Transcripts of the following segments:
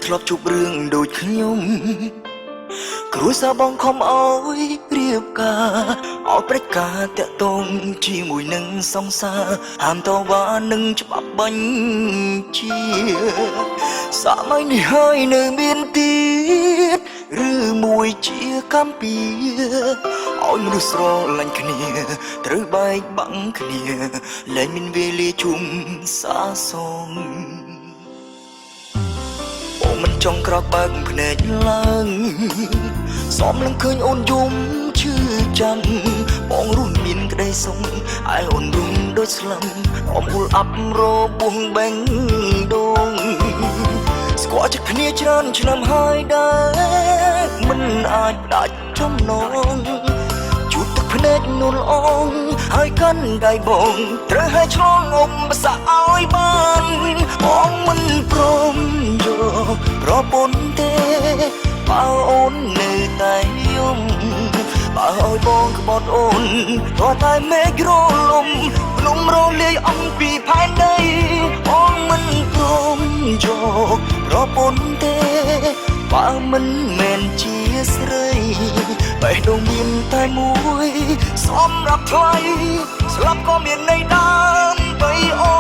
ធ្លាប់ជួបរឿងដូចខ្ញុំគ្រួសារបងខំអើយរៀបការឲ្យប្រេចការតាក់ទងជាមួយនឹងសង្សារហាមតវ៉ានឹងច្បាប់បញ្ជាសម័យនេះហើយនៅមានទៀតឬមួយជាកម្ពីឲ្យមនុស្សស្រឡាញ់គ្នាត្រូវបែកបាំងគ្នាលែងមានវេលាជុំសាសងមិនចង់ក្រោកបើកភ្នែកឡើងសមនឹងឃើញអូនយំឈឺចាំបងរស់មានក្តីសុខឯអូនរំដូចស្លឹមអមហូលអាប់របួងបេងដូងស្គាល់ចិត្តគ្នាច្រើនឆ្នាំហើយដែរមិនអាចផ្ដាច់ចំណងជួបទឹកភ្នែកនួនអងហើយកាន់ដៃបងត្រូវឲ្យឆ្លងអុំបសាឲ្យបានបងមិនព្រមយកប្រពន្ធទេបើអូននៅតែយំបើឲ្យបងក្បត់អូនព្រោះតែមេឃរលំភ្នំរលាយអំពីផែនដីបងមិនព្រមយកប្រពន្ធទេបើមិនមែនជាស្រីបេះដូងមានតែមួយសម្រាប់ថ្លៃស្លាប់ក៏មានន័យដើម្បីអូ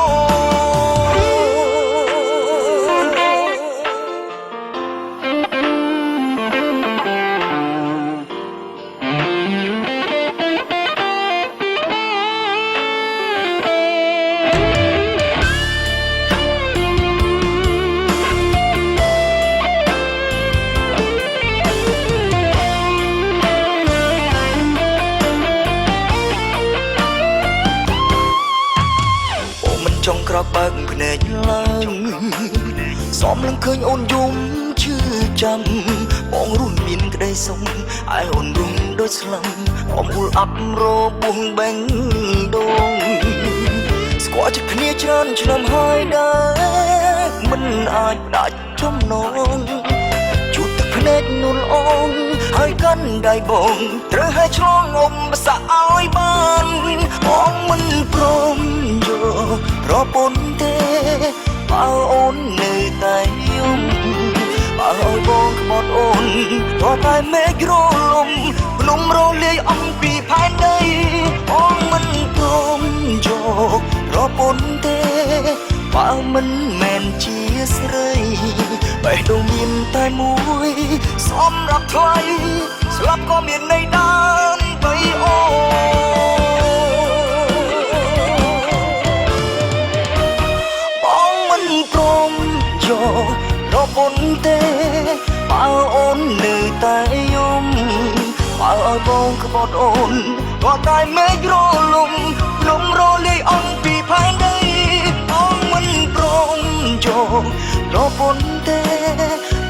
ចង់ក្រោកបើកភ្នែកឡើងសមនឹងឃើញអូនយំឈឺចាំបងរស់មានក្តីសុខឯអូនរំដូចស្លឹមអមហូលអាប់របួងបេងដូងស្គាល់ចិត្តគ្នាច្រើនឆ្នាំហើយដែរមិនអាចផ្ដាច់ចំណងជួបទឹកភ្នែកនួនអងហើយកាន់ដៃបងត្រូវឲ្យឆ្លងអុំបសាឲ្យបានបងមិនព្រមយកប្រពន្ធទេបើអូននៅតែយំបើឲ្យបងក្បត់អូនព្រោះតែមេឃរលំភ្នំរលាយអំពីផែនដីបងមិនព្រមយកប្រពន្ធទេបើមិនមែនជាស្រីបេះដូងមានតែមួយសម្រាប់ថ្លៃស្លាប់ក៏មានន័យដើម្បីអូបងមិនព្រមយកប្រពន្ធទេបើអូននៅតែយំបើឲ្យបងក្បត់អូនក៏តែមេឃរលំភ្នំរលាយអំពីផែនដីបងមិនព្រមយកប្រពន្ធទេ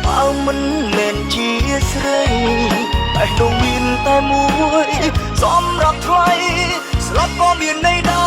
បើមិនមែនជាស្រីបេះដូងមានតែមួយសម្រាប់ថ្លៃស្លាប់ក៏មានន័យដែរ